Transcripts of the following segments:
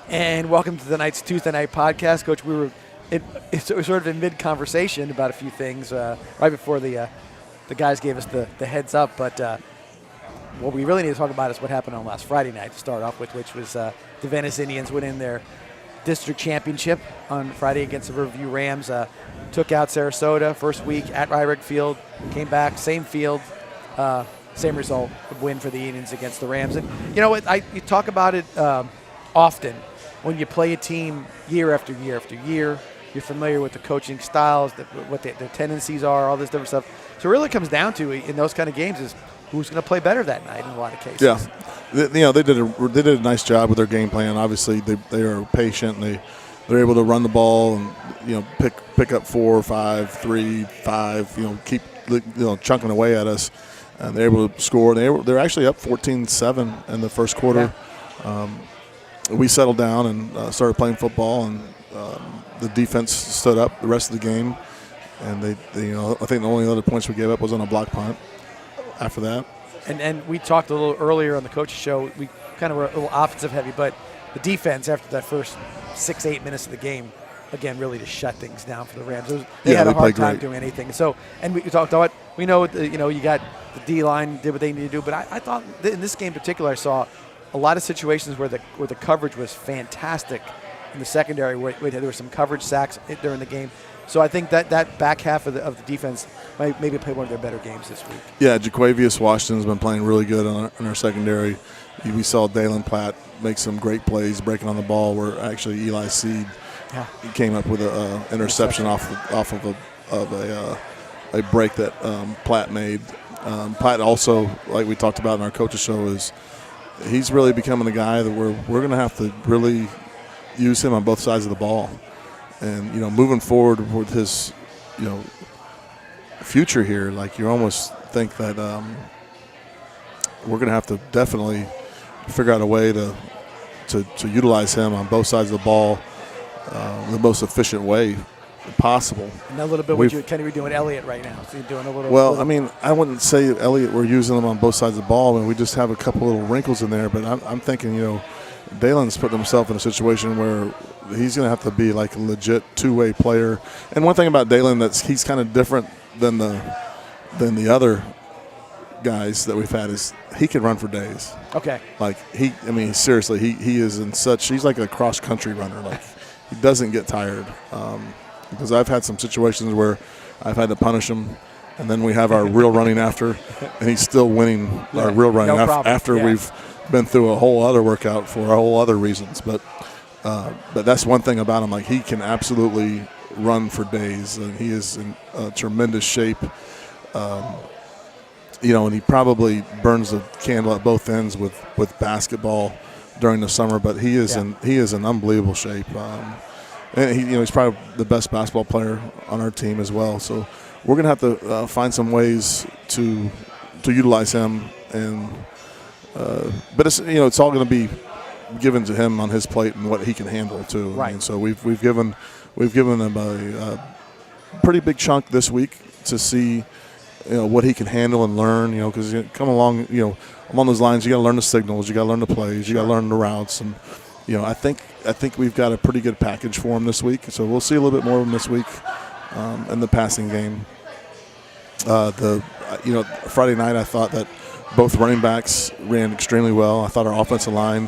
And welcome to tonight's Tuesday night podcast, Coach. We were sort of in mid-conversation about a few things right before the guys gave us the heads up. But what we really need to talk about is what happened on last Friday night to start off with, which was the Venice Indians winning their district championship on Friday against the Riverview Rams. Took out Sarasota first week at Ryrick Field, came back, same field, same result, win for the Indians against the Rams. And you know what, you talk about it often when you play a team year after year after year. You're familiar with the coaching styles, what their tendencies are, all this different stuff. So it really comes down to, in those kind of games, is who's going to play better that night in a lot of cases. Yeah, they did a nice job with their game plan. Obviously, they are patient. They're able to run the ball and pick up 4, 5, 3, 5. Keep chunking away at us, and they're able to score. They're actually up 14-7 in the first quarter. Yeah. We settled down and started playing football, and the defense stood up the rest of the game. And I think the only other points we gave up was on a block punt after that. And we talked a little earlier on the coach's show. We kind of were a little offensive heavy, but the defense after that first 6-8 minutes of the game, again, really just shut things down for the Rams. They had a hard time doing anything. So, and we talked about, we know, you got the D-line did what they needed to do, but I thought in this game in particular, I saw a lot of situations where the coverage was fantastic in the secondary, where there were some coverage sacks during the game. So I think that back half of the defense might maybe play one of their better games this week. Yeah, Jaquavius Washington's been playing really good in our secondary. We saw Dalen Platt make some great plays breaking on the ball, where actually Eli Seed came up with an interception off of a break that Platt made. Platt also, like we talked about in our coach's show, he's really becoming a guy that we're going to have to really use him on both sides of the ball. And, moving forward with his, future here, like you almost think that we're going to have to definitely figure out a way to utilize him on both sides of the ball the most efficient way possible. And a little bit what Kenny were doing Elliott right now. So you're doing a little. Well, I mean, I wouldn't say Elliott we're using him on both sides of the ball, and we just have a couple little wrinkles in there. But I'm thinking, Dalen's put himself in a situation where he's going to have to be like a legit two-way player. And one thing about Dalen he's kind of different than the other guys that we've had is he can run for days. Okay. Like seriously, he is he's like a cross-country runner. Like he doesn't get tired. Because I've had some situations where I've had to punish him, and then we have our real running after, and he's still winning our real running after we've been through a whole other workout for a whole other reasons. But that's one thing about him. Like he can absolutely run for days, and he is in tremendous shape. And he probably burns the candle at both ends with basketball during the summer. But he is in unbelievable shape. And he's probably the best basketball player on our team as well. So we're going to have to find some ways to utilize him, and but it's all going to be given to him on his plate and what he can handle too. Right. And so we've given him a pretty big chunk this week to see what he can handle and learn. Because come along along those lines, you got to learn the signals, you got to learn the plays, you got to learn the routes, and I think we've got a pretty good package for him this week. So we'll see a little bit more of him this week in the passing game. Friday night I thought that both running backs ran extremely well. I thought our offensive line,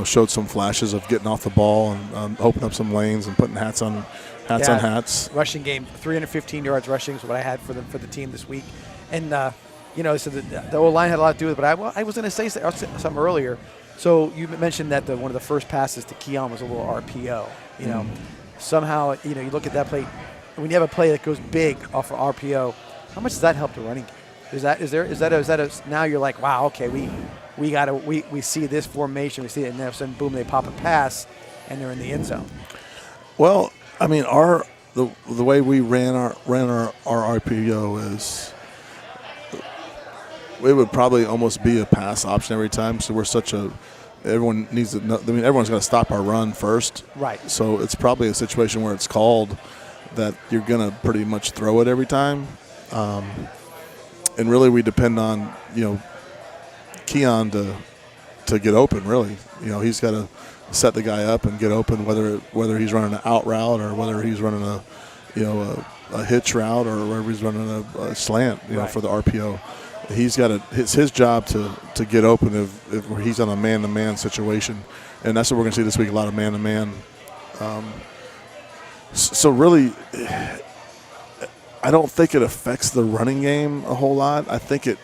showed some flashes of getting off the ball and opening up some lanes and putting hats on hats. Rushing game, 315 yards rushing is what I had for the team this week. And, so the O-line had a lot to do with it. But I was going to say something earlier. So you mentioned that one of the first passes to Keon was a little RPO. Somehow, you look at that play. When you have a play that goes big off of RPO, how much does that help the running game? Is that now you're like, wow, okay, we see this formation, we see it, and then all of a sudden, boom, they pop a pass, and they're in the end zone. Well, I mean, the way we ran our RPO is, it would probably almost be a pass option every time. So everyone needs to know. I mean, everyone's got to stop our run first. Right. So it's probably a situation where it's called that you're going to pretty much throw it every time. And really we depend on, Keon to get open, really. He's got to set the guy up and get open, whether he's running an out route or whether he's running a hitch route or whether he's running a slant, for the RPO. It's his job to get open if he's on a man-to-man situation, and that's what we're going to see this week, a lot of man-to-man. So really, I don't think it affects the running game a whole lot. I think it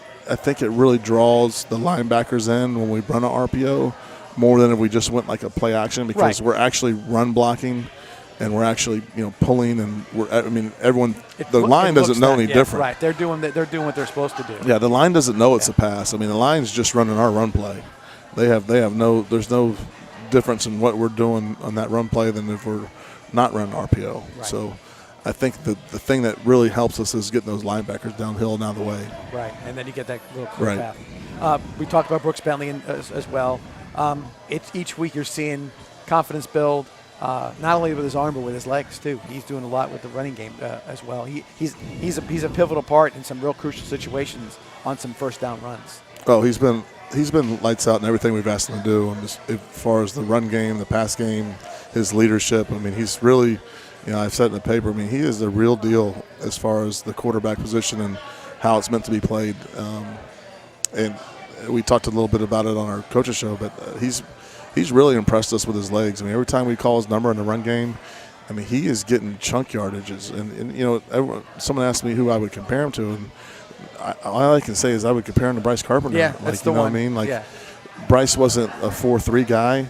really draws the linebackers in when we run an RPO more than if we just went like a play action, because we're actually run blocking and we're actually pulling, and everyone, the line doesn't know any different. Right, they're doing what they're supposed to do. Yeah, the line doesn't know it's a pass. I mean, the line's just running our run play. There's no difference in what we're doing on that run play than if we're not running RPO. Right. So I think the thing that really helps us is getting those linebackers downhill and out of the way. Right, and then you get that little clear path. We talked about Brooks Bentley as well. It's each week you're seeing confidence build, not only with his arm but with his legs too. He's doing a lot with the running game as well. He's a pivotal part in some real crucial situations on some first down runs. Oh, he's been lights out in everything we've asked him to do, and as far as the run game, the pass game, his leadership. I mean, he's really, I've said in the paper, I mean, he is the real deal as far as the quarterback position and how it's meant to be played. And we talked a little bit about it on our coaches show, but he's really impressed us with his legs. I mean, every time we call his number in the run game, I mean, he is getting chunk yardages. And someone asked me who I would compare him to, and all I can say is I would compare him to Bryce Carpenter. Yeah, that's the one. What I mean? Bryce wasn't a 4-3 guy,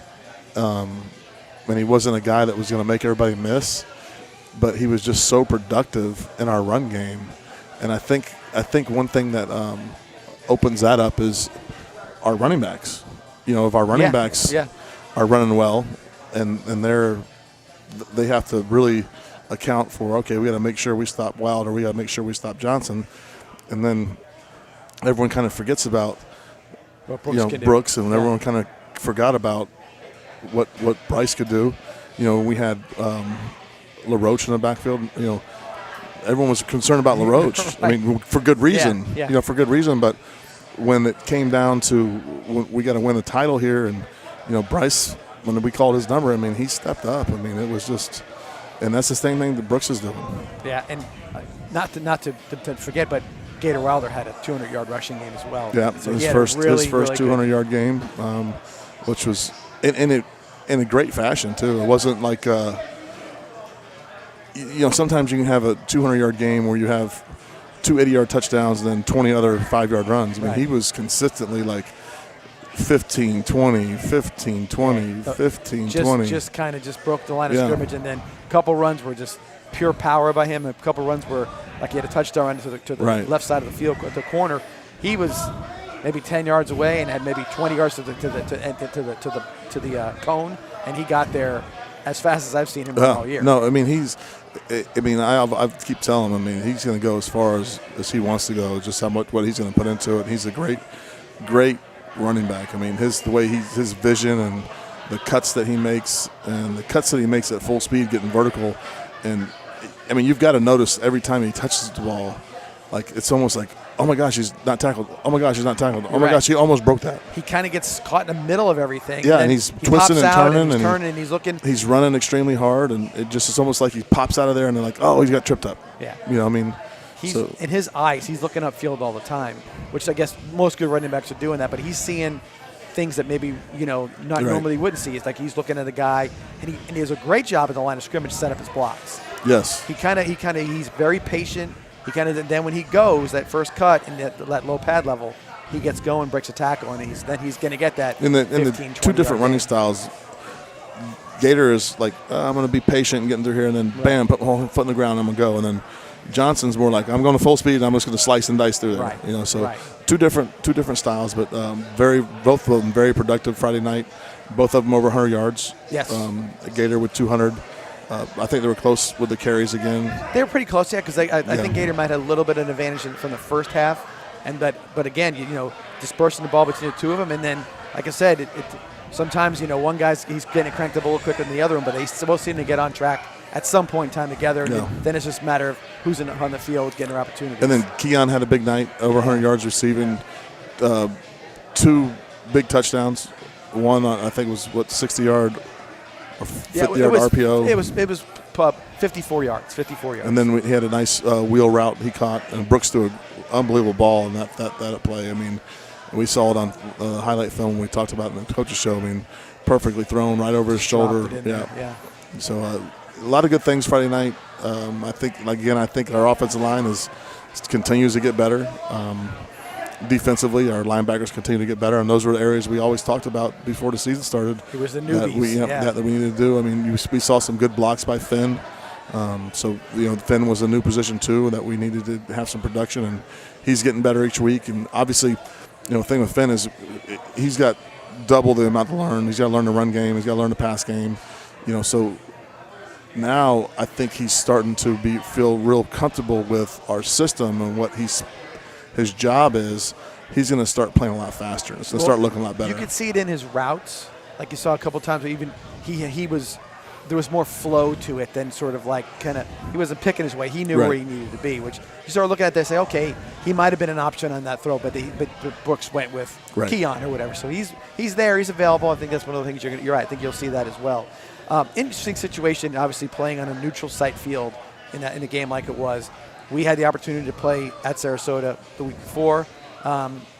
and he wasn't a guy that was going to make everybody miss, but he was just so productive in our run game. And I think one thing that opens that up is our running backs. If our running backs are running well, and they have to really account for, okay, we got to make sure we stop Wild, or we got to make sure we stop Johnson. And then everyone kind of forgets about Brooks, and everyone kind of forgot about what Bryce could do. We had LaRoche in the backfield. Everyone was concerned about LaRoche. Right. I mean, for good reason. Yeah. For good reason. But when it came down to we got to win the title here, and Bryce, when we called his number, I mean, he stepped up. I mean, it was just, and that's the same thing that Brooks is doing. Yeah, and not to forget, but Gator Wilder had a 200-yard rushing game as well. Yeah, so his first 200-yard game, which was in a great fashion too. It wasn't like sometimes you can have a 200-yard game where you have 2 80-yard touchdowns and then 20 other 5-yard runs. I mean, he was consistently like 15, 20, 15, 20, 15, 20. Just kind of broke the line of scrimmage, and then a couple runs were just pure power by him. A couple runs were like he had a touchdown run to the left side of the field at the corner. He was maybe 10 yards away and had maybe 20 yards to the cone, and he got there as fast as I've seen him all year. No, I mean I keep telling him. I mean, he's going to go as far as he wants to go. Just what he's going to put into it. He's a great running back. I mean, his vision and the cuts that he makes, and the cuts that he makes at full speed, getting vertical, and I mean, you've got to notice every time he touches the ball, like it's almost like, oh my gosh, he's not tackled. Oh my gosh, he's not tackled. Oh my gosh, he almost broke that. He kind of gets caught in the middle of everything. Yeah, and he's twisting and turning, and he's looking. He's running extremely hard, and it's almost like he pops out of there, and they're like, oh, he's got tripped up. Yeah. I mean. In his eyes, he's looking upfield all the time, which I guess most good running backs are doing that, but he's seeing things that maybe, normally wouldn't see. It's like he's looking at a guy, and he does a great job at the line of scrimmage to set up his blocks. Yes. He's very patient. Then when he goes, that first cut and that low pad level, he gets going, breaks a tackle, and he's going to get that in the 2 different running styles. Gator is like, I'm going to be patient and getting through here, and then bam, put my foot in the ground, I'm going to go. And then Johnson's more like, I'm going to full speed, and I'm just going to slice and dice through there. Right. Two different styles, but both of them very productive Friday night. Both of them over 100 yards. Yes. Gator with 200. I think they were close with the carries again. They were pretty close, because I think Gator might have a little bit of an advantage from the first half, but again, dispersing the ball between the two of them, and then, like I said, sometimes one guy's he's getting it cranked up a little quicker than the other one, but they both seem to get on track at some point in time together. Yeah. Then it's just a matter of who's on the field getting their opportunities. And then Keon had a big night, over 100 yards receiving, 2 big touchdowns. one on, I think it was 60-yard or 50-yard RPO. It was 54 yards. 54 yards. And then he had a nice wheel route he caught, and Brooks threw an unbelievable ball in that play. I mean, we saw it on highlight film we talked about in the coach's show. I mean, perfectly thrown right over his shoulder. Yeah. So a lot of good things Friday night. I think our offensive line continues to get better. Defensively, our linebackers continue to get better, and those were the areas we always talked about before the season started. It was the newbies. That we needed to do. I mean, we saw some good blocks by Finn. So Finn was a new position too that we needed to have some production, and he's getting better each week. And obviously, the thing with Finn is he's got double the amount to learn. He's got to learn the run game. He's got to learn the pass game. So now I think he's starting to feel real comfortable with our system and what his job is. He's going to start playing a lot faster. It's going to start looking a lot better. You could see it in his routes, like you saw a couple of times. Even there was more flow to it than sort of like he wasn't picking his way. He knew where he needed to be, which you start looking at this and say, okay, he might have been an option on that throw, but Brooks went with Keon or whatever. So he's there, he's available. I think that's one of the things you're right. I think you'll see that as well. Interesting situation, obviously playing on a neutral site field in a game like it was. We had the opportunity to play at Sarasota the week before.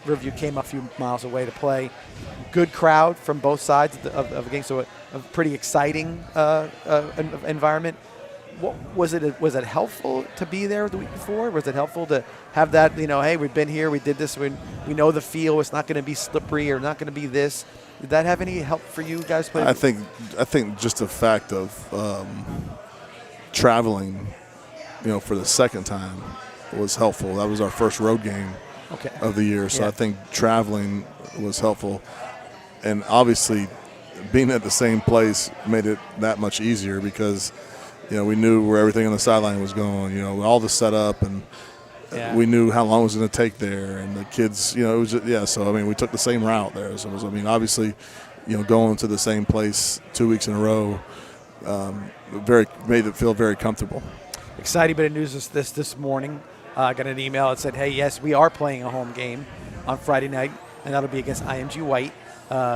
Riverview came a few miles away to play. Good crowd from both sides of the game, so a pretty exciting environment. Was it helpful to be there the week before? Was it helpful to have that, hey, we've been here, we did this, we know the feel, it's not going to be slippery or not going to be this. Did that have any help for you guys playing? I think just the fact of traveling, for the second time was helpful. That was our first road game of the year, so I think traveling was helpful. And obviously being at the same place made it that much easier because, we knew where everything on the sideline was going, all the setup, and we knew how long it was going to take there. And the kids, it was just, so, we took the same route there. So, it was, obviously, going to the same place 2 weeks in a row made it feel very comfortable. Exciting bit of news this morning. I got an email that said, hey, yes, we are playing a home game on Friday night, and that'll be against IMG White,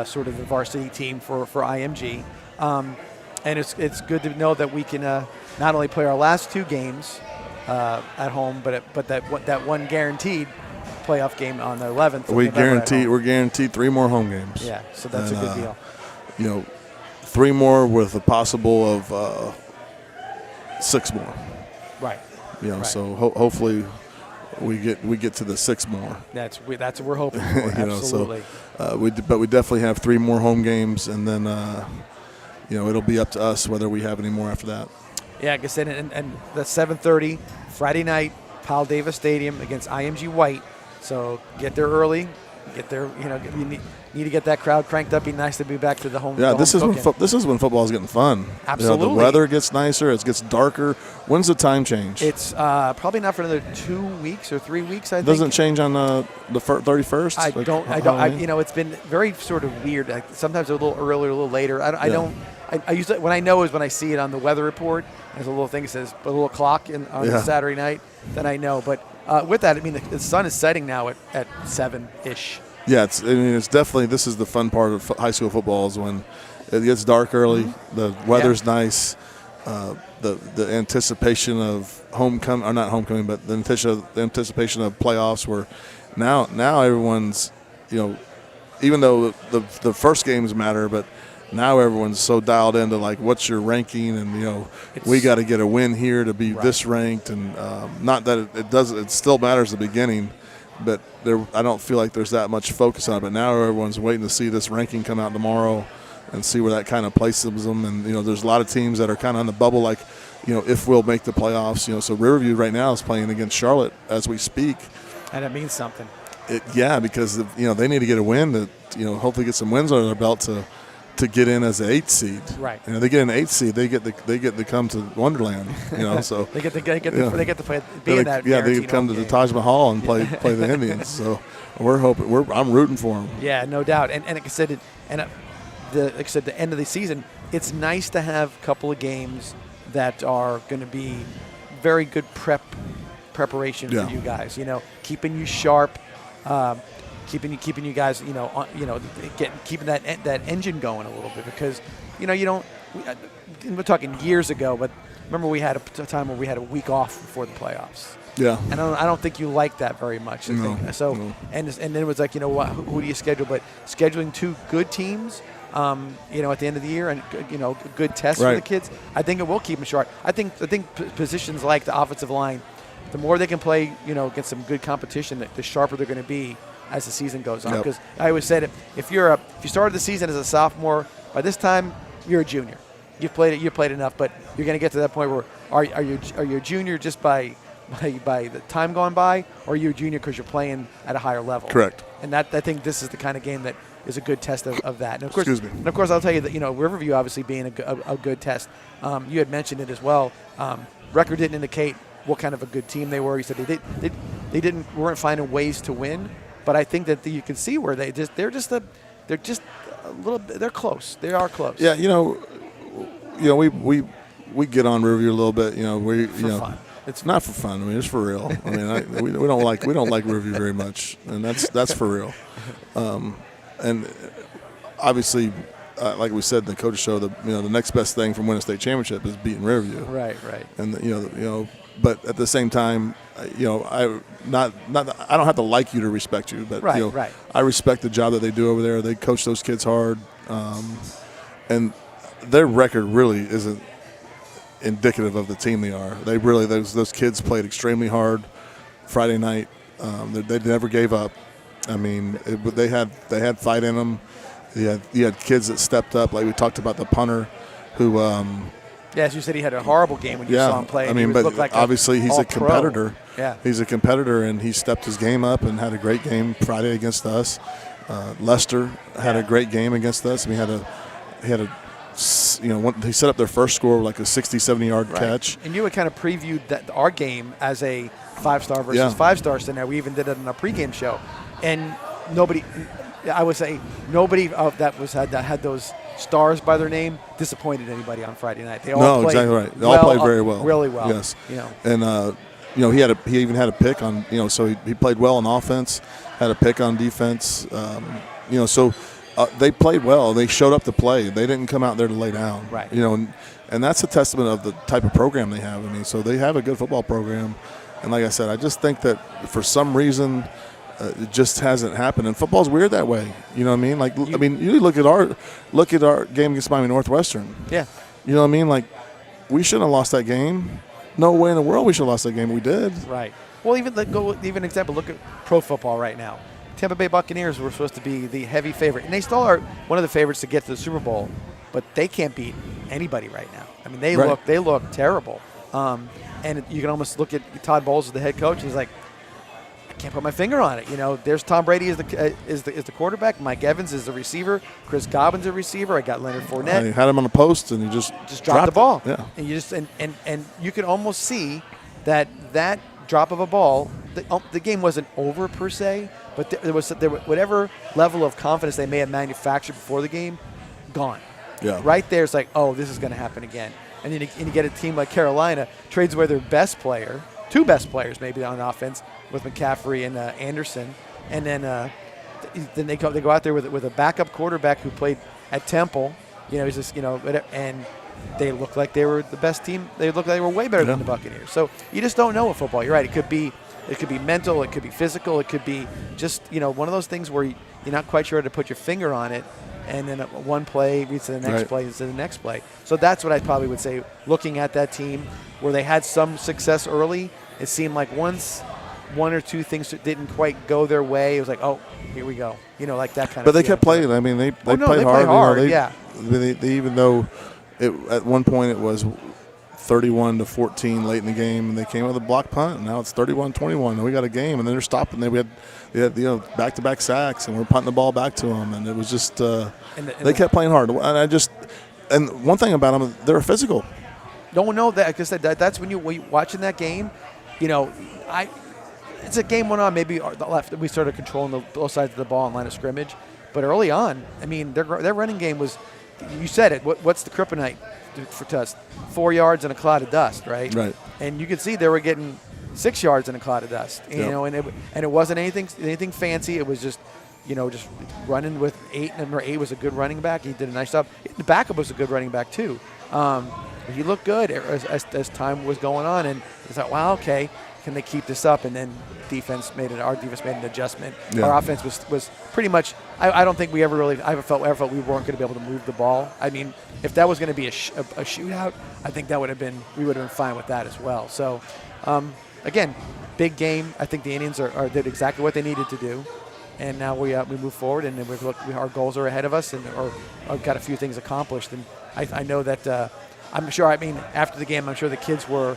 sort of the varsity team for IMG. And it's good to know that we can not only play our last two games at home, but that one guaranteed playoff game on the 11th. We're guaranteed 3 more home games. Yeah, so that's a good deal. 3 more with a possible of 6 more. Right. So hopefully we get to the 6 more. That's what we're hoping for. Absolutely. But we definitely have 3 more home games, and then it'll be up to us whether we have any more after that. Yeah, like I said, and that's 7:30 Friday night, Powell Davis Stadium against IMG White. So get there early. Get there. You need to get that crowd cranked up. Be nice to be back to the home. Yeah, this is when football is getting fun. Absolutely. The weather gets nicer. It gets darker. When's the time change? It's probably not for another 2 weeks or 3 weeks. I think. Doesn't change on the 31st. I don't. It's been very sort of weird. Sometimes a little earlier, a little later. I don't. I usually when I know is when I see it on the weather report. There's a little thing that says a little clock on Saturday night. Then I know. But with that, the sun is setting now at 7-ish. Yeah, it's definitely, this is the fun part of high school football is when it gets dark early, the weather's nice, the anticipation of homecoming, or not homecoming, but the anticipation of playoffs where now everyone's, even though the first games matter, but now everyone's so dialed into like what's your ranking, and we got to get a win here to be this ranked, and not that it still matters at the beginning, but I don't feel like there's that much focus on it. But now everyone's waiting to see this ranking come out tomorrow and see where that kind of places them. And there's a lot of teams that are kind of on the bubble, like if we'll make the playoffs. So Riverview right now is playing against Charlotte as we speak, and it means something. Because they need to get a win to hopefully get some wins under their belt to get in as an 8th seed. Right. They get an 8th seed, they get to come to Wonderland. So they get to play, be in that. Yeah, they get to come to the Taj Mahal and play the Indians. So I'm rooting for them. Yeah, no doubt. And like I said, the end of the season, it's nice to have a couple of games that are going to be very good preparation for you guys. Keeping you sharp. keeping you guys, keeping that engine going a little bit, because, you don't. We're talking years ago, but remember we had a time where we had a week off before the playoffs. Yeah. And I don't think you like that very much. No. And then it was like, who do you schedule? But scheduling 2 good teams, at the end of the year, and good tests for the kids, I think it will keep them sharp. I think positions like the offensive line, the more they can play, against some good competition, the sharper they're going to be as the season goes on. Because I always said, if you started the season as a sophomore, by this time you're a junior. You played enough, but you're going to get to that point where are you a junior just by the time gone by, or are you a junior because you're playing at a higher level? Correct. And I think this is the kind of game that is a good test of that. And of course, Excuse me. And of course, I'll tell you that Riverview obviously being a good test. You had mentioned it as well. Record didn't indicate what kind of a good team they were. You said they weren't finding ways to win, but I think that you can see where they're just a little bit. They're close. They are close. Yeah, we get on Riverview a little bit. Fun. It's not for fun. I mean, it's for real. I mean, we don't like Riverview very much, and that's for real. And obviously, like we said in the coach's show, the next best thing from winning a state championship is beating Riverview. Right. And but at the same time, I don't have to like you to respect you, but right. I respect the job that they do over there. They coach those kids hard, and their record really isn't indicative of the team they are. They really those kids played extremely hard Friday night. They never gave up. I mean, they had fight in them. You had kids that stepped up, like we talked about the punter, who. Yes, you said he had a horrible game when you saw him play. I mean, but like obviously he's a competitor. Yeah, he's a competitor, and he stepped his game up and had a great game Friday against us. Lester had a great game against us. I mean, he set up their first score like a 60, 70-yard catch. And you had kind of previewed our game as a 5-star versus 5-star scenario. We even did it in a pregame show, and nobody that had those stars by their name disappointed anybody on Friday night. They all played exactly right. They all played very well, really well. Yes, and he even had a pick on so he played well on offense, had a pick on defense. So they played well. They showed up to play. They didn't come out there to lay down. Right. And that's a testament of the type of program they have. I mean, so they have a good football program, and like I said, I just think that for some reason. It just hasn't happened, and football's weird that way. You know what I mean? Like, you look at our game against Miami Northwestern. Yeah. You know what I mean? Like, we shouldn't have lost that game. No way in the world we should have lost that game. We did. Right. Well, even example. Look at pro football right now. Tampa Bay Buccaneers were supposed to be the heavy favorite, and they still are one of the favorites to get to the Super Bowl, but they can't beat anybody right now. I mean, they look terrible. And you can almost look at Todd Bowles as the head coach. He's like, can't put my finger on it. There's Tom Brady is the quarterback. Mike Evans is the receiver. Chris Godwin's a receiver. I got Leonard Fournette. He had him on the post, and he just dropped the ball. Yeah. And you and you can almost see that drop of a ball. The game wasn't over per se, but there was whatever level of confidence they may have manufactured before the game, gone. Yeah. Right there, it's like, oh, this is going to happen again. And then you get a team like Carolina trades away their best player, 2 best players maybe on offense, with McCaffrey and Anderson, and then they go out there with a backup quarterback who played at Temple. He's just and they look like they were the best team. They look like they were way better than the Buccaneers. So you just don't know with football. You're right. It could be mental. It could be physical. It could be just one of those things where you're not quite sure how to put your finger on it, and then one play leads to the next play, leads to the next play. So that's what I probably would say. Looking at that team where they had some success early, it seemed like once 1 or 2 things didn't quite go their way, it was like, oh, here we go. Like that kind of. But they kept playing. I mean, they played hard. They even though at one point it was 31-14 late in the game, and they came with a block punt, and now it's 31-21, and we got a game, and then they're stopping. They had back-to-back sacks, and we're punting the ball back to them, and it was just they kept playing hard. And one thing about them, they're physical. No, that's when you're watching that game. It's a game went on. Maybe the left we started controlling both sides of the ball in line of scrimmage, but early on, I mean, their running game was. You said it. What's the kryptonite for us? 4 yards and a cloud of dust, right? Right. And you could see they were getting 6 yards in a cloud of dust. And it wasn't anything fancy. It was just just running with 8. Number 8 was a good running back. He did a nice job. The backup was a good running back too. He looked good as time was going on, and I thought, wow, okay, can they keep this up? And then our defense made an adjustment. Yeah. Our offense was pretty much. I don't think we ever felt we weren't going to be able to move the ball. I mean, if that was going to be a shootout, I think we would have been fine with that as well. So, again, big game. I think the Indians did exactly what they needed to do. And now we move forward, and then our goals are ahead of us, and I've got a few things accomplished. And I know that I'm sure. I mean, after the game, I'm sure the kids were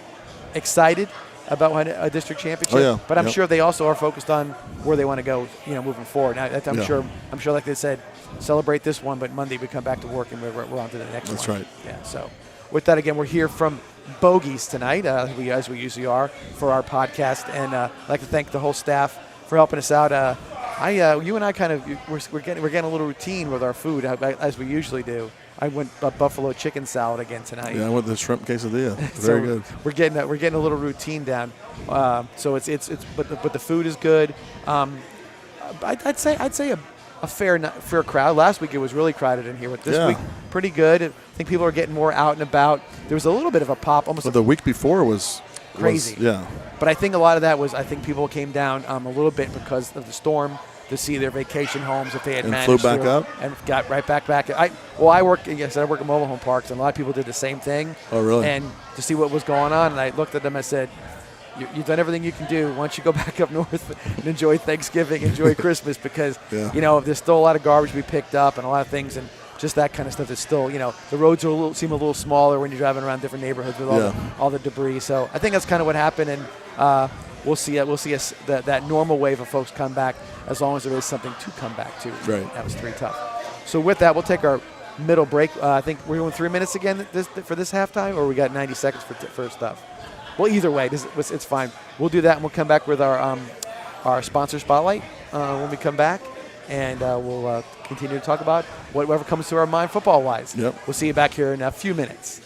excited about a district championship. Oh, yeah. But I'm sure they also are focused on where they want to go, moving forward. I'm sure, like they said, celebrate this one, but Monday we come back to work and we're on to the next one. That's right. Yeah. So, with that, again, we're here from Bogies tonight, as we usually are for our podcast, and I'd like to thank the whole staff for helping us out. You and I kind of we're getting a little routine with our food as we usually do. I went buffalo chicken salad again tonight. Yeah, I went the shrimp quesadilla. Very good. We're getting a little routine down. So but the food is good. I'd say a fair crowd. Last week it was really crowded in here, but this week pretty good. I think people are getting more out and about. There was a little bit of a pop, almost. The week before was crazy. But I think a lot of that was people came down a little bit because of the storm, to see their vacation homes if they had managed flew back up and got right back. I work at mobile home parks, and a lot of people did the same thing. Oh, really? And to see what was going on, and I looked at them and I said, you've done everything you can do. Why don't you go back up north and enjoy Thanksgiving, enjoy Christmas, because there's still a lot of garbage to be picked up and a lot of things, and just that kind of stuff is still, the roads seem a little smaller when you're driving around different neighborhoods with all the debris. So I think that's kind of what happened, and we'll see that normal wave of folks come back, as long as there is something to come back to. Right. That was 3 tough. So with that, we'll take our middle break. I think we're doing 3 minutes again for this halftime, or we got 90 seconds for stuff. Well, either way, it's fine. We'll do that, and we'll come back with our sponsor spotlight when we come back, and we'll continue to talk about whatever comes to our mind football-wise. Yep. We'll see you back here in a few minutes.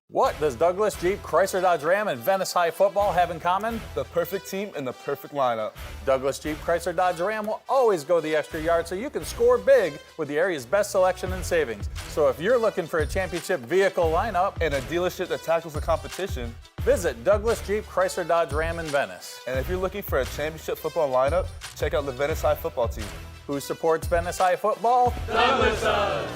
What does Douglas Jeep, Chrysler Dodge Ram, and Venice High Football have in common? The perfect team and the perfect lineup. Douglas Jeep, Chrysler Dodge Ram will always go the extra yard so you can score big with the area's best selection and savings. So if you're looking for a championship vehicle lineup And a dealership that tackles the competition. visit Douglas Jeep, Chrysler Dodge Ram in Venice. And if you're looking for a championship football lineup, check out the Venice High Football team. Who supports Venice High Football? Douglas does.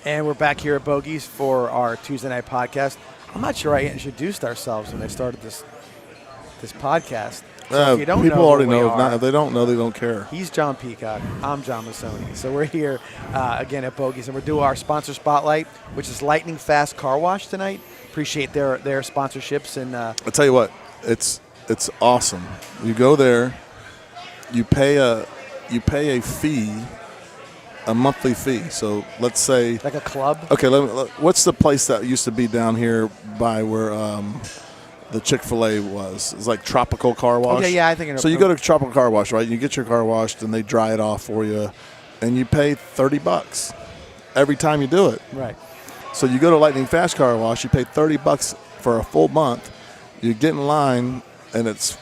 And we're back here at Bogies for our Tuesday night podcast. I'm not sure I introduced ourselves when I started this podcast. So if you don't people know already who we know. are, If they don't know, they don't care. He's John Peacock. I'm John Mussone. So we're here again at Bogies, and we're doing our sponsor spotlight, which is Lightning Fast Car Wash tonight. Appreciate their sponsorships, and I'll tell you what, it's awesome. You go there, you pay a fee, a monthly fee. So let's say like a club. Okay, what's the place that used to be down here by where the Chick-fil-A was? It's like Tropical Car Wash. Okay, yeah, I think. So you go to Tropical Car Wash, right? You get your car washed, and they dry it off for you, and you pay $30 every time you do it. Right. So you go to Lightning Fast Car Wash, you pay $30 for a full month. You get in line, and it's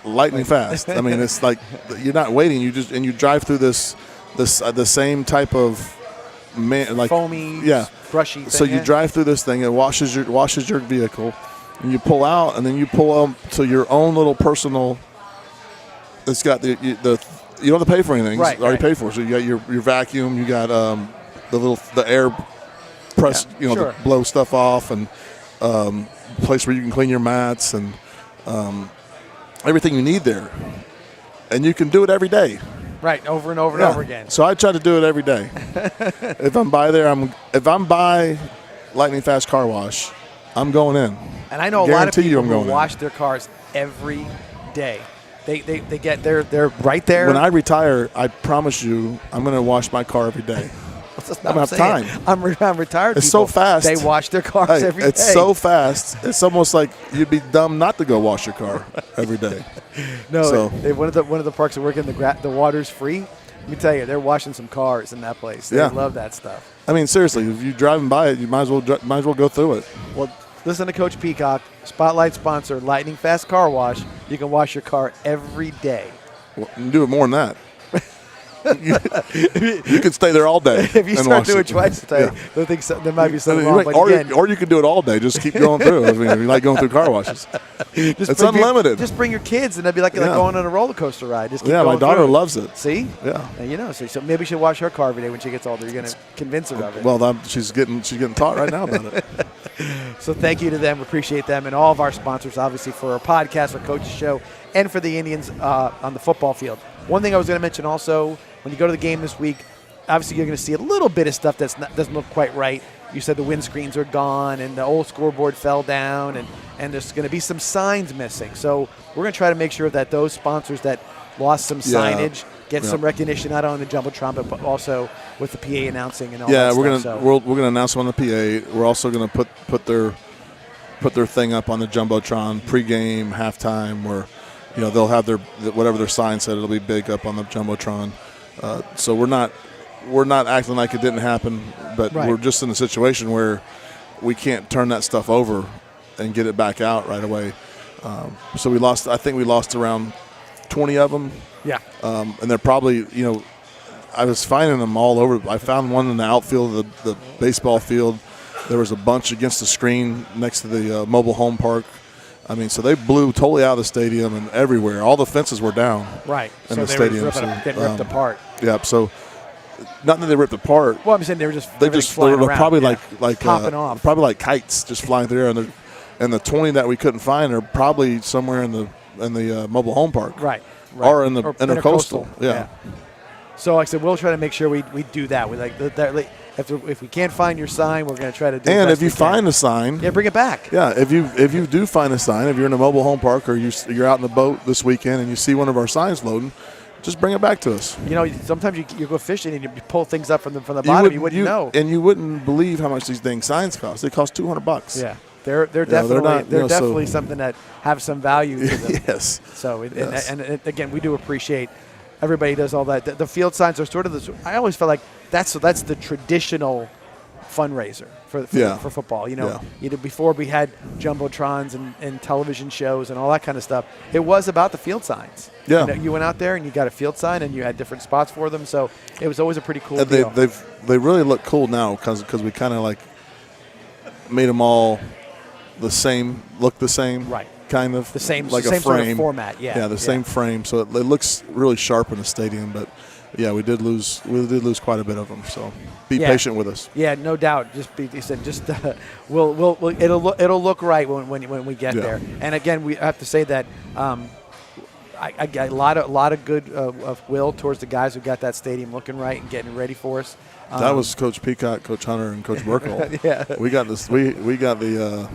lightning fast. I mean, it's like you're not waiting. You drive through the same type of foamy, brushy thing. So you drive through this thing, it washes your vehicle, and you pull out, and then you pull up to your own little personal. It's got you don't have to pay for anything. Right, it's already paid for. So you got your vacuum, you got the air press, Sure. to blow stuff off, and place where you can clean your mats and everything you need there. And you can do it every day. Right, over and over and over again. So I try to do it every day. If I'm by there, if I'm by Lightning Fast Car Wash, I'm going in. And I know a lot of people who wash their cars every day. They're right there. When I retire, I promise you, I'm going to wash my car every day. I don't have time. I'm retired. It's so fast. They wash their cars every day. It's so fast. It's almost like you'd be dumb not to go wash your car every day. No, one of the parks that work in the water's free. Let me tell you, they're washing some cars in that place. They love that stuff. I mean, seriously, if you're driving by it, you might as well go through it. Well, listen to Coach Peacock, Spotlight sponsor, Lightning Fast Car Wash. You can wash your car every day. Well, you can do it more than that. You can stay there all day. If you start doing it twice a day, I think there might be something wrong. But or you can do it all day. Just keep going through. I mean, if you like going through car washes, it's unlimited. Just bring your kids, and it'd be like going on a roller coaster ride. Just keep my daughter loves it. See? Yeah. And so maybe she'll wash her car every day when she gets older. You're going to convince her of it. Well, she's getting taught right now about it. So thank you to them. We appreciate them and all of our sponsors, obviously, for our podcast, our coaches show, and for the Indians on the football field. One thing I was going to mention also, when you go to the game this week, obviously you're going to see a little bit of stuff that doesn't look quite right. You said the windscreens are gone and the old scoreboard fell down, and there's going to be some signs missing. So we're going to try to make sure that those sponsors that lost some signage get some recognition, not only on the Jumbotron, but also with the PA announcing and all that stuff. Yeah, we're going to announce them on the PA. We're also going to put their thing up on the Jumbotron pregame, halftime, where they'll have whatever their sign said. It'll be big up on the Jumbotron. So we're not acting like it didn't happen, but we're just in a situation where we can't turn that stuff over and get it back out right away. So I think we lost around 20 of them. Yeah. And they're probably, I was finding them all over. I found one in the outfield of the baseball field. There was a bunch against the screen next to the mobile home park. I mean, so they blew totally out of the stadium and everywhere. All the fences were down. Right. In so the stadium. Getting ripped apart. Yeah. So, not that they ripped apart. Well, I'm saying they were probably like popping off. Probably like kites just flying through there. And the 20 that we couldn't find are probably somewhere in the mobile home park. Right. Or in the intercoastal. Yeah. So, like I said, we'll try to make sure we do that. We if we can't find your sign, we're going to try to do. And if you find a sign, bring it back. Yeah, if you do find a sign, if you're in a mobile home park or you're out in the boat this weekend and you see one of our signs floating, just bring it back to us. Sometimes you go fishing and you pull things up from the bottom. You wouldn't know, and you wouldn't believe how much these dang signs cost. They cost $200. Yeah, they're definitely something that have some value to them. Yes. So and again, we do appreciate everybody does all that. The field signs are sort of I always felt like that's the traditional fundraiser for football. Before we had jumbotrons and television shows and all that kind of stuff, it was about the field signs. Yeah. You went out there and you got a field sign and you had different spots for them. So it was always a pretty cool deal. They really look cool now because we kind of like made them all the same, look the same. Right. Kind of the same, like the same a frame sort of format. Yeah, same frame. So it looks really sharp in the stadium. But we did lose quite a bit of them. So be patient with us. Yeah, no doubt. It'll look right when we get there. And again, we have to say that I got a lot of good of will towards the guys who got that stadium looking right and getting ready for us. That was Coach Peacock, Coach Hunter, and Coach Burkle. Yeah, we got this. We got the.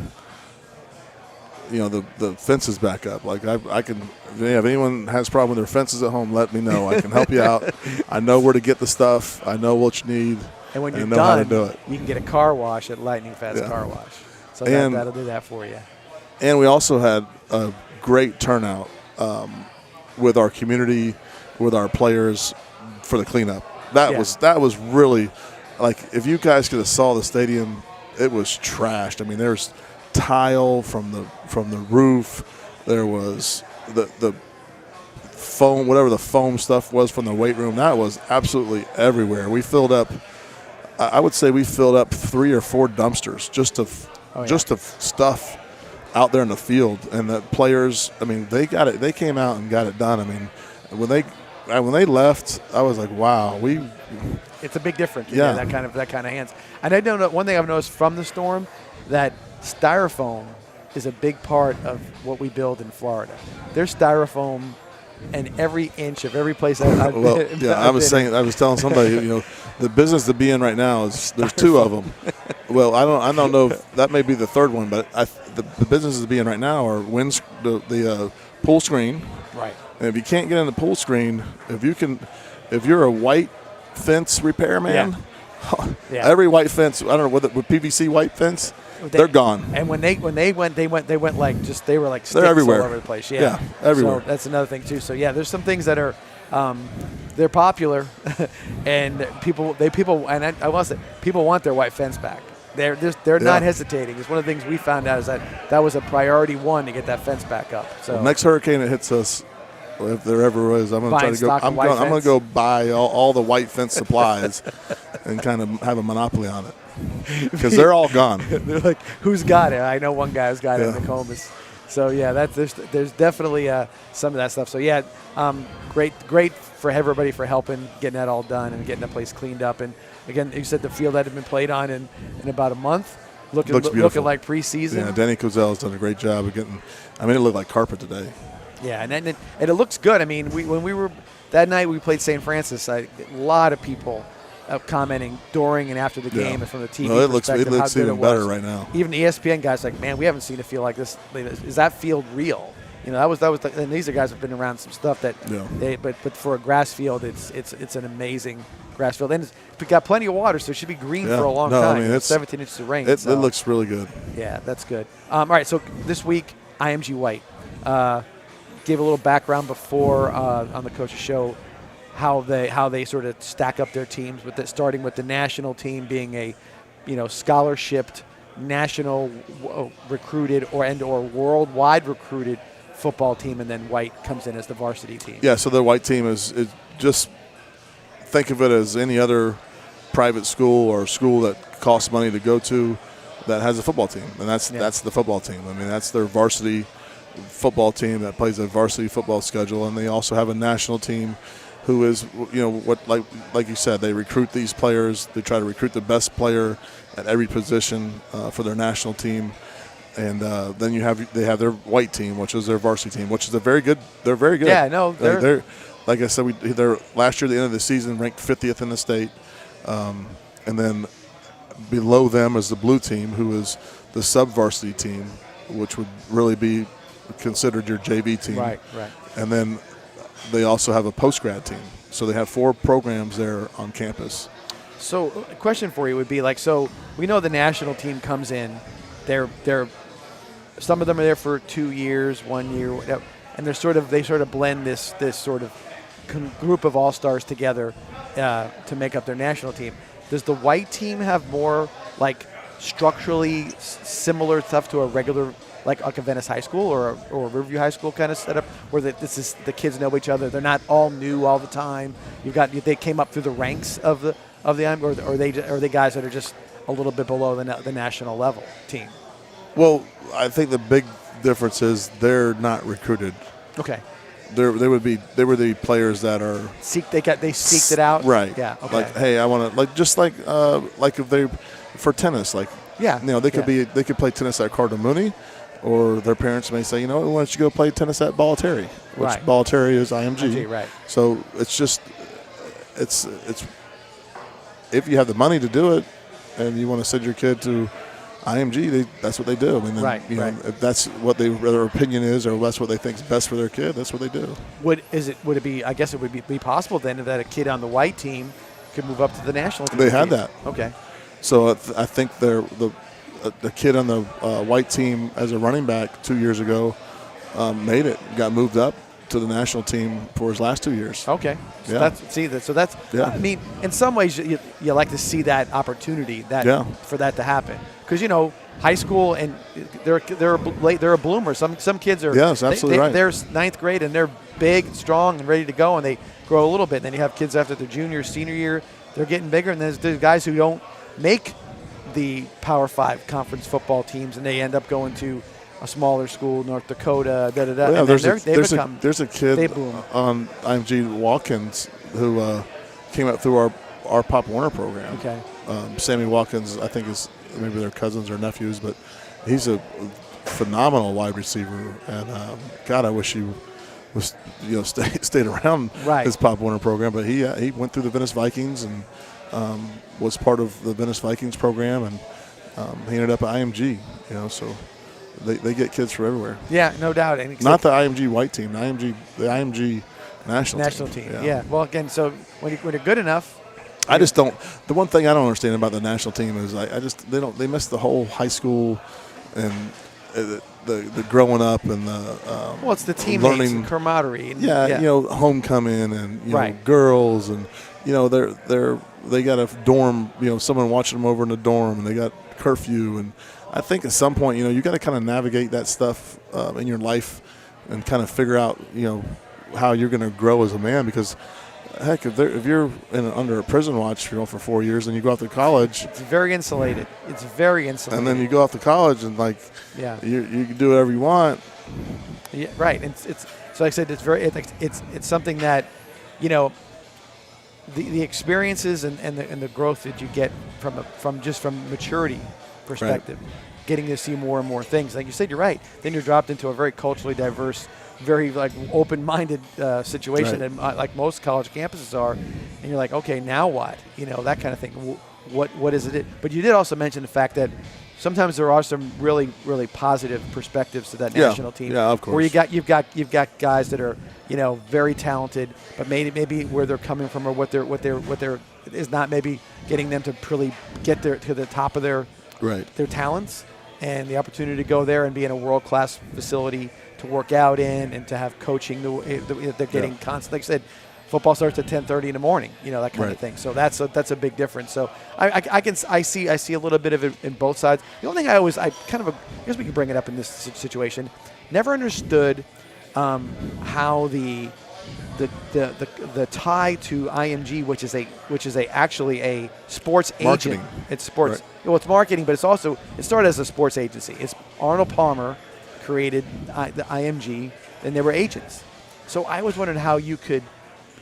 The fences back up. Like I can, if anyone has a problem with their fences at home, let me know. I can help you out. I know where to get the stuff. I know what you need. And when you're done, how to do it. You can get a car wash at Lightning Fast Car Wash. So that'll do that for you. And we also had a great turnout with our community, with our players for the cleanup. That was really, like, if you guys could have saw the stadium, it was trashed. I mean, there's tile from the roof. There was the foam, whatever the foam stuff was from the weight room. That was absolutely everywhere. We filled up. I would say we filled up 3 or 4 dumpsters just of stuff out there in the field. And the players, I mean, they got it. They came out and got it done. I mean, when when they left, I was like, wow, It's a big difference. Yeah. That kind of hands. And I don't know. One thing I've noticed from the Storm, that styrofoam is a big part of what we build in Florida. There's styrofoam in every inch of every place I've been. Yeah, I was telling somebody, the business to be in right now is there's two of them. Well, I don't know if that may be the third one, but the businesses to be in right now are the pool screen. Right. And if you can't get in the pool screen, if you're a white fence repairman, every white fence, I don't know with PVC white fence, they're gone. And when they went like they were like sticks everywhere. all over the place. Yeah, everywhere. So that's another thing too. So yeah, there's some things that are they're popular, and people want their white fence back. They're not hesitating. It's one of the things we found out is that was a priority one to get that fence back up. So next hurricane that hits us, if there ever is, I'm going to try to go. I'm going to go buy all the white fence supplies and kind of have a monopoly on it because they're all gone. They're like, who's got it? I know one guy who's got it in Nokomis. So yeah, there's definitely some of that stuff. So yeah, great for everybody for helping getting that all done and getting the place cleaned up. And again, you said the field that had been played on in about a month, looking like preseason. Yeah, Danny Kozel's done a great job of getting. I mean, it looked like carpet today. Yeah, and it looks good. I mean, when we were that night we played St. Francis, a lot of people commenting during and after the game and from the TV perspective. It looks even better right now. Even the ESPN guys like, man, we haven't seen a field like this. Is that field real? That was and these are guys who've been around some stuff that but for a grass field, it's an amazing grass field, and it's got plenty of water, so it should be green for a long time. I mean, it's 17 inches of rain. It looks really good. Yeah, that's good. All right, so this week IMG White. Gave a little background before on the coach's show how they sort of stack up their teams, starting with the national team being a scholarshiped, national recruited or worldwide recruited football team, and then White comes in as the varsity team. Yeah, so the White team is just think of it as any other private school or school that costs money to go to that has a football team, and that's the football team. I mean, that's their varsity football team that plays a varsity football schedule, and they also have a national team who is, like you said, they recruit these players. They try to recruit the best player at every position for their national team, and then they have their White team, which is their varsity team, which is very good. They're very good. Yeah, no, they're like I said, they're last year at the end of the season ranked 50th in the state, and then below them is the blue team, who is the sub-varsity team, which would really be considered your JV team. Right. And then they also have a post-grad team. So they have 4 programs there on campus. So a question for you would be so we know the national team comes in, they're some of them are there for 2 years, 1 year, whatever, and they sort of blend this sort of group of all-stars together to make up their national team. Does the White team have more structurally similar stuff to a regular like a Venice High School or Riverview High School kind of setup, where the kids know each other? They're not all new all the time. They came up through the ranks of the or are they guys that are just a little bit below the national level team? Well, I think the big difference is they're not recruited. Okay. They were the players that are they seeked it out. Right. Yeah. Okay. Like, hey, I want to like if they for tennis, they could play tennis at Cardinal Mooney, or their parents may say, why don't you go play tennis at Bollettieri, which Bollettieri is IMG. Right. So it's just it's if you have the money to do it and you want to send your kid to IMG, that's what they do. I mean, if that's what their opinion is, or that's what they think is best for their kid, that's what they do. Would it be? I guess it would be possible then that a kid on the White team could move up to the national team. They had that. Okay. So I think the kid on the White team as a running back 2 years ago made it, got moved up to the national team for his last 2 years. Okay. So I mean, in some ways you like to see that opportunity for that to happen, because high school and they're a bloomer. Some kids are. Yes, absolutely right. They're ninth grade and they're big, strong, and ready to go, and they grow a little bit. And then you have kids after their junior, senior year, they're getting bigger, and there's guys who don't make the Power 5 conference football teams, and they end up going to a smaller school, North Dakota, da da da. Well, yeah, and there's a kid they boom. on IMG Watkins who came up through our Pop Warner program. Okay. Sammy Watkins, I think is maybe their cousins or nephews, but he's a phenomenal wide receiver. And God, I wish he was stayed around his Pop Warner program. But he went through the Venice Vikings and was part of the Venice Vikings program, and he ended up at IMG. So they get kids from everywhere. Yeah, no doubt. And not the IMG white team, the IMG national team. Yeah. Well, again, so when you're good enough. I just don't. The one thing I don't understand about the national team is they miss the whole high school and the growing up and the it's the teammates learning, and camaraderie. And, homecoming and girls and they got a dorm, someone watching them over in the dorm, and they got curfew, and I think at some point you got to kind of navigate that stuff in your life and kind of figure out how you're going to grow as a man, because heck, if you're under a prison watch for 4 years and you go off to college, it's very insulated. And then you go off to college and you can do whatever you want. Yeah, right. It's so like I said, it's something that the experiences and the growth that you get from maturity perspective, getting to see more and more things. Like you said, you're right. Then you're dropped into a very culturally diverse, very open-minded situation, and like most college campuses are, and you're like, okay, now what? That kind of thing. What is it? But you did also mention the fact that sometimes there are some really, really positive perspectives to that national team. Yeah, of course. Where you've got guys that are very talented, but maybe where they're coming from or what they're is not maybe getting them to really get to the top of their talents, and the opportunity to go there and be in a world-class facility to work out in and to have coaching. They're getting constant. Like I said, football starts at 10:30 in the morning. That kind of thing. So that's a big difference. So I see a little bit of it in both sides. The only thing I guess we can bring it up in this situation. Never understood how the tie to IMG, which is actually a sports marketing agent. It's sports. Well, it's marketing, but it started as a sports agency. It's Arnold Palmer created the IMG, and they were agents. So I was wondering how you could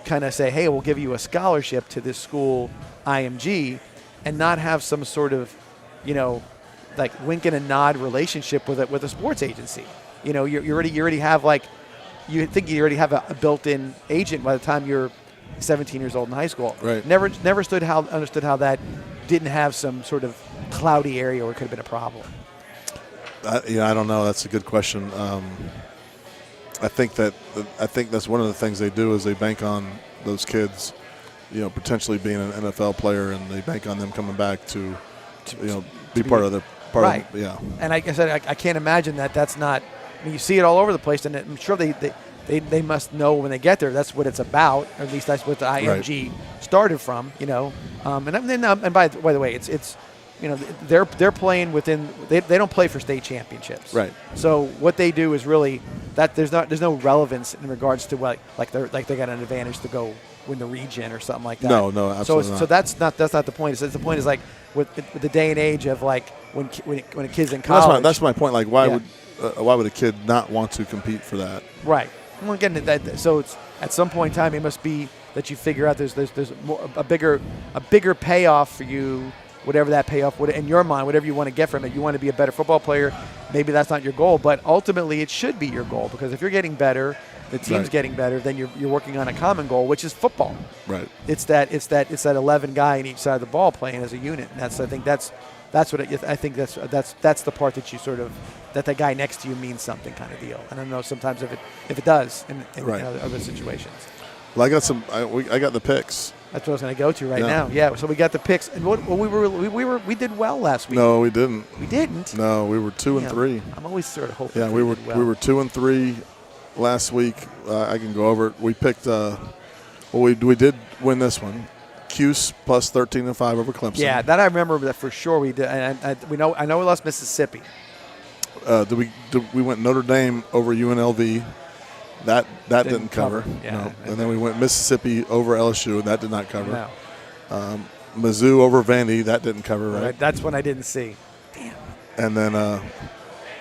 kind of say, hey, we'll give you a scholarship to this school, IMG, and not have some sort of, wink and a nod relationship with a sports agency. You already have you think you already have a built-in agent by the time you're 17 years old in high school. Right. Never understood how that didn't have some sort of cloudy area where it could have been a problem. I don't know. That's a good question. I think that's one of the things they do is they bank on those kids, potentially being an NFL player, and they bank on them coming back to be part of the part. Right. Yeah. And like I said, I can't imagine that's not. I mean, you see it all over the place, and I'm sure they must know when they get there that's what it's about. Or at least that's what the IMG started from. And by the way, it's. They're playing within. They don't play for state championships. Right. So what they do is really that there's no relevance in regards to they got an advantage to go win the region or something like that. No, absolutely not. So that's not the point. The point is with the day and age of when a kid's in college. That's my point. Like why would a kid not want to compete for that? Right. Well, again, so it's at some point in time it must be that you figure out there's a bigger payoff for you. Whatever that payoff would, in your mind, whatever you want to get from it, you want to be a better football player. Maybe that's not your goal, but ultimately it should be your goal, because if you're getting better, the team's getting better, then you're working on a common goal, which is football. Right. It's that 11 guy in each side of the ball playing as a unit, and I think that's the part that you sort of that guy next to you means something kind of deal. And I don't know sometimes if it does in other situations. Well, I got the picks. That's what I was going to go to right now. Yeah, so we got the picks, and we did well last week. No, we didn't. We didn't. No, we were 2-3. I'm always sort of hoping. Yeah, we were 2-3 last week. I can go over it. We picked. We did win this one. Cuse plus 13-5 over Clemson. Yeah, that I remember that for sure we did. And I know we lost Mississippi. We went Notre Dame over UNLV. That didn't cover. Yeah. No. And then we went Mississippi over LSU, and that did not cover. No. Mizzou over Vandy, that didn't cover, right? That's one I didn't see. Damn. And then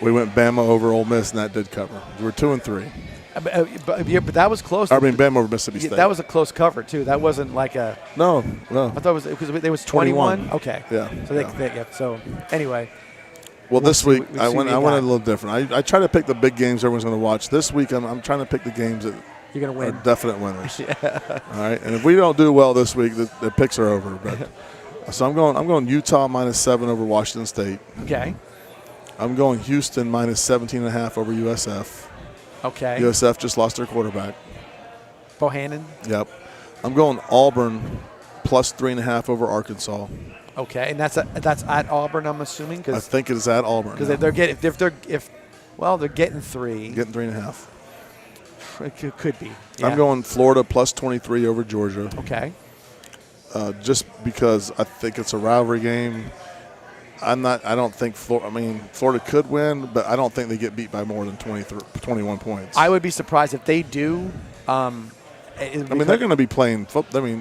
We went Bama over Ole Miss, and that did cover. We were 2-3. But that was close. I mean, Bama over Mississippi State. That was a close cover too. That wasn't like a. No. I thought it was because it was 21. Okay. Yeah. So so anyway. Well, this week I went a got. little different. I try to pick the big games everyone's going to watch. This week I'm trying to pick the games that you're going to win. are definite winners. Yeah. All right. And if we don't do well this week, the picks are over. But so I'm going Utah -7 over Washington State. Okay. I'm going Houston -17.5 over USF. Okay. USF just lost their quarterback. Bohannon. Yep. I'm going Auburn +3.5 over Arkansas. Okay, and that's at Auburn, I'm assuming. I think it is at Auburn. Because they're getting they're getting 3. Getting 3.5. It could be. Yeah. I'm going Florida +23 over Georgia. Okay. Just because I think it's a rivalry game. I don't think Florida could win, but I don't think they get beat by more than 21 points. I would be surprised if they do. They're going to be playing football.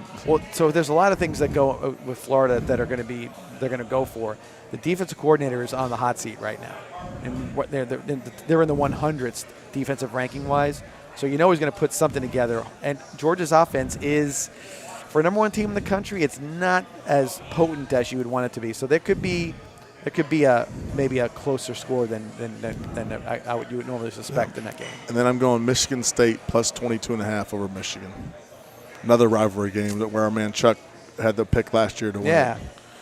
So there's a lot of things that go with Florida that are going to go for. The defensive coordinator is on the hot seat right now, and they're in the 100th defensive ranking wise. So he's going to put something together. And Georgia's offense is, for a number 1 team in the country, it's not as potent as you would want it to be. So there could be maybe a closer score than you would normally suspect in that game. And then I'm going Michigan State +22.5 over Michigan. Another rivalry game where our man Chuck had the pick last year to win. Yeah.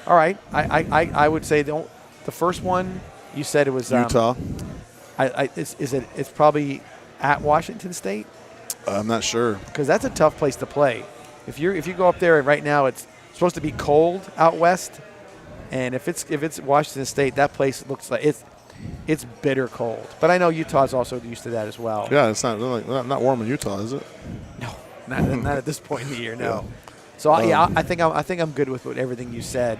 All right. I would say the first one you said it was Utah. It's probably at Washington State. I'm not sure because that's a tough place to play. If you go up there and right now it's supposed to be cold out west. And if it's Washington State, that place looks like it's bitter cold. But I know Utah's also used to that as well. Yeah, it's not warm in Utah, is it? No, not at this point in the year. No. Yeah. So I think I'm good with everything you said.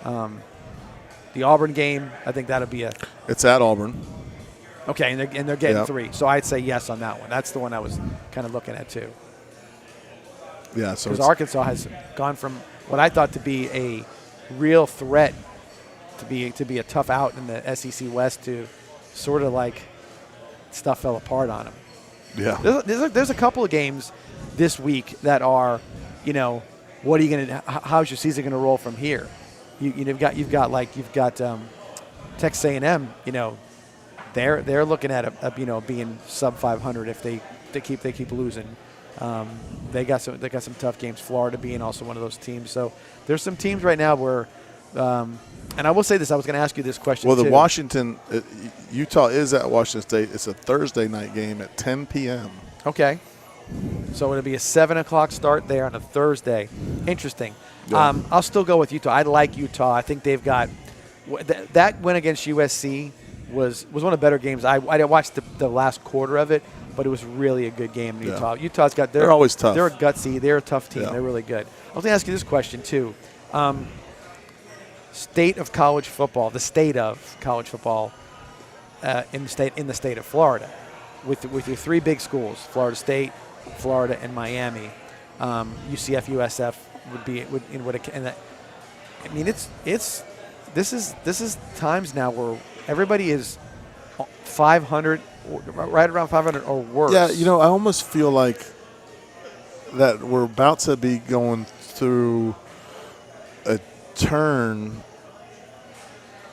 The Auburn game, I think that'll be It's at Auburn. Okay, and they're getting 3. So I'd say yes on that one. That's the one I was kind of looking at too. Yeah. So because Arkansas has gone from what I thought to be a real threat to be a tough out in the SEC West to sort of like stuff fell apart on them. Yeah. There's a couple of games this week that are, what are you going to? How's your season going to roll from here? You've got Texas A&M. They're looking at being sub 500 if they keep losing. They got some tough games. Florida being also one of those teams. So there's some teams right now where, and I will say this. I was going to ask you this question. Well, too. Utah is at Washington State. It's a Thursday night game at 10 p.m. Okay. So it'll be a 7:00 start there on a Thursday. Interesting. Yeah. I'll still go with Utah. I like Utah. I think they've got that win against USC was one of the better games. I watched the last quarter of it, but it was really a good game in Utah. Yeah. Utah's got they're always tough. They're gutsy. They're a tough team. Yeah. They're really good. I was going to ask you this question too. State of college football, the state of college football in the state of Florida, with your 3 big schools, Florida State, Florida, and Miami. UCF, USF this is times now where everybody is 500, right around 500 or worse. Yeah, I almost feel like that we're about to be going through a turn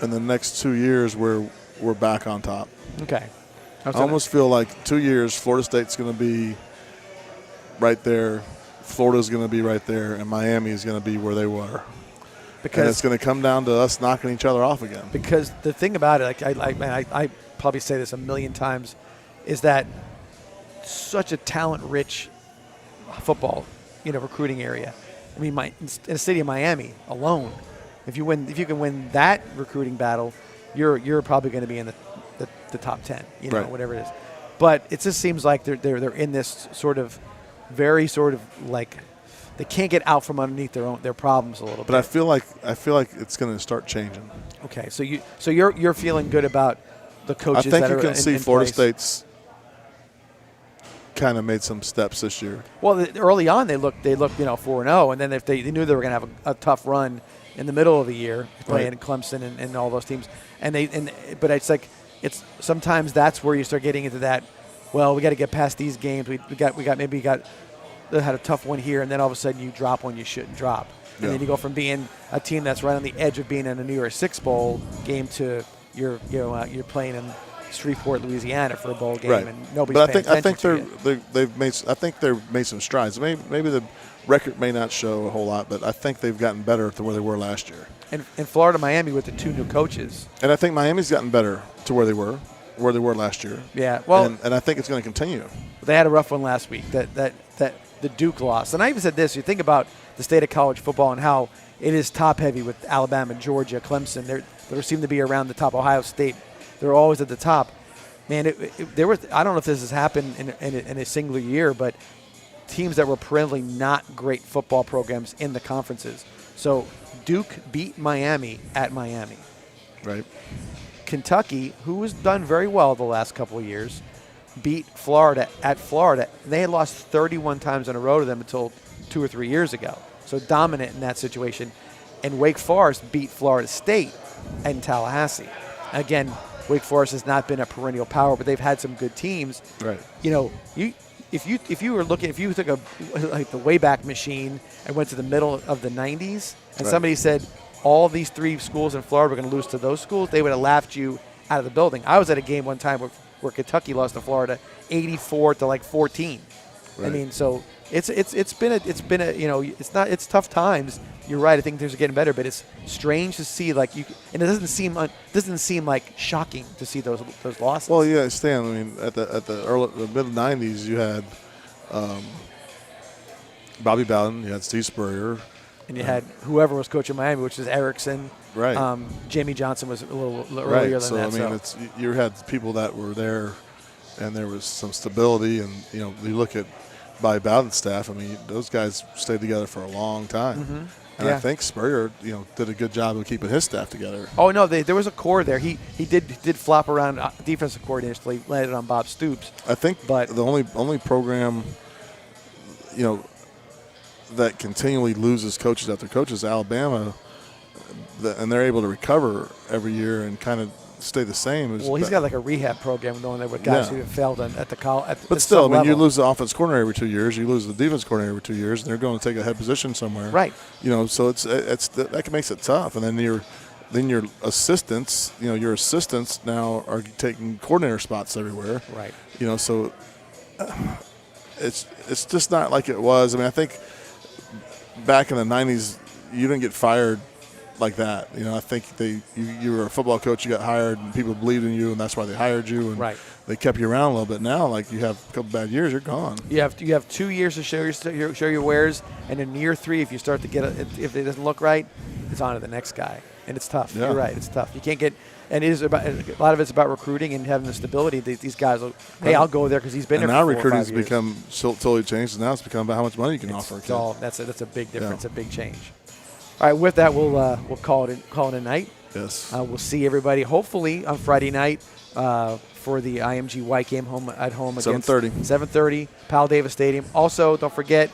in the next 2 years where we're back on top. Okay. I almost feel like 2 years, Florida State's going to be right there, Florida's going to be right there, and Miami is going to be where they were. And it's going to come down to us knocking each other off again. Because the thing about it, I probably say this a million times, is that such a talent-rich football, recruiting area. I mean, in the city of Miami alone, if you can win that recruiting battle, you're probably going to be in the top 10, right. Whatever it is. But it just seems like they're in this sort of very sort of like they can't get out from underneath their problems a little bit. But I feel like it's going to start changing. Okay, so you're feeling good about the coaches. I think that you are can see in Florida place. State's kind of made some steps this year. Well, early on they looked 4-0, and then if they knew they were going to have a tough run in the middle of the year playing right. Clemson and all those teams, but it's like it's sometimes that's where you start getting into that. Well, we got to get past these games. We had a tough one here, and then all of a sudden you drop one you shouldn't drop, and then you go from being a team that's right on the edge of being in a New Year's Six bowl game to you're playing in Shreveport, Louisiana for a bowl game, Right. and nobody's paying attention to you. they've made some strides. Maybe the record may not show a whole lot, but I think they've gotten better to where they were last year. And in Florida, Miami with the 2 new coaches. And I think Miami's gotten better to where they were last year. Yeah, well, and I think it's going to continue. they had a rough one last week. That the Duke loss, and I even said this. You think about the state of college football and how it is top heavy with Alabama, Georgia, Clemson. They seem to be around the top. Ohio State, they're always at the top. Man, there was. I don't know if this has happened in a single year, but teams that were perennially not great football programs in the conferences. So Duke beat Miami at Miami. Right. Kentucky, who has done very well the last couple of years, beat Florida at Florida. They had lost 31 times in a row to them until 2 or 3 years ago. So dominant in that situation. And Wake Forest beat Florida State in Tallahassee. Again, Wake Forest has not been a perennial power, but they've had some good teams. Right. You know, if you took the Wayback Machine and went to the middle of the 90s, and somebody said all these 3 schools in Florida were going to lose to those schools, they would have laughed you out of the building. I was at a game one time where Kentucky lost to Florida 84 to 14. Right. I mean, so it's been a it's tough times. You're right. I think things are getting better, but it's strange to see and it doesn't seem like shocking to see those losses. Well, yeah, Stan. I mean, at the mid '90s, you had Bobby Bowden, you had Steve Spurrier, and you had whoever was coaching Miami, which was Erickson. Right. Jamie Johnson was a little right. earlier than that. So I mean, you had people that were there, and there was some stability, and you look at Bobby Bowden's staff. I mean, those guys stayed together for a long time. Mm-hmm. And I think Spurrier, did a good job of keeping his staff together. Oh no, there was a core there. He did flop around defensive coordinator initially, landed on Bob Stoops. I think, but the only program, that continually loses coaches after coaches, Alabama, and they're able to recover every year and kind of stay the same. Well, he's got like a rehab program going there with guys who have failed at the college. But still, I mean, you lose the offense coordinator every 2 years, you lose the defense coordinator every 2 years, and they're going to take a head position somewhere. Right. So that makes it tough. And then your assistants, your assistants now are taking coordinator spots everywhere. Right. So it's just not like it was. I mean, I think back in the 90s, you didn't get fired like that. I think you were a football coach, you got hired, and people believed in you, and that's why they hired you, and they kept you around a little bit. Now, you have a couple bad years, you're gone. You have 2 years to show your wares, and in year 3, if you start to get if it doesn't look right, it's on to the next guy, and it's tough. Yeah. You're right, it's tough. You can't get, and it is about a lot of it's about recruiting and having the stability. These guys, hey, I'll go there because he's been and there. And now now recruiting's become totally changed. Now it's become about how much money you can offer. That's a big difference, a big change. All right, with that, we'll call it a night. Yes. We'll see everybody hopefully on Friday night for the IMG White game at home against 7:30, Pal Davis Stadium. Also, don't forget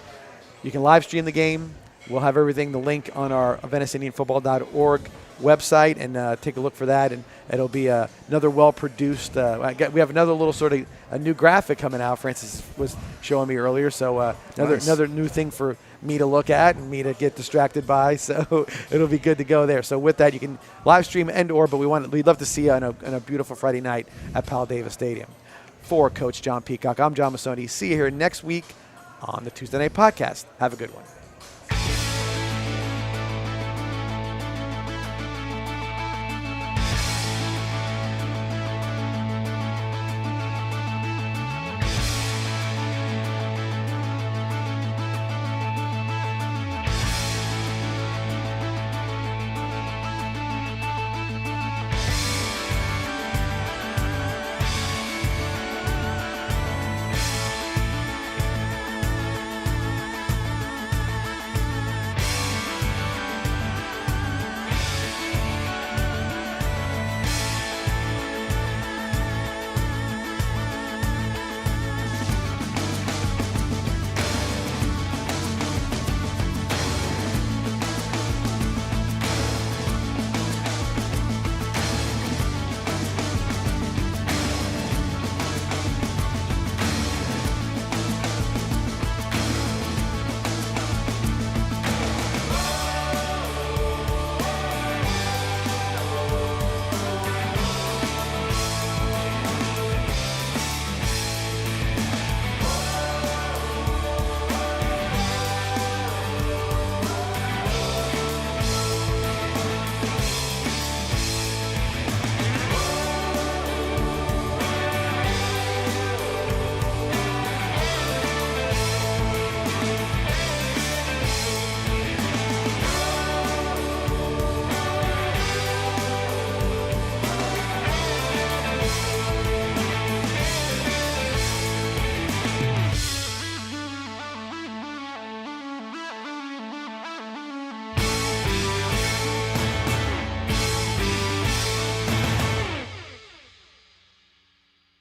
you can live stream the game. We'll have everything, the link on our VeniceIndianFootball.org website, and take a look for that. And it'll be another well-produced. We have another little sort of a new graphic coming out. Francis was showing me earlier, so another new thing for me to look at and me to get distracted by. So it'll be good to go there. So with that, you can live stream but we'd love to see you on a beautiful Friday night at Pal Davis Stadium. For Coach John Peacock, I'm John Mussone. See you here next week on the Tuesday Night Podcast. Have a good one.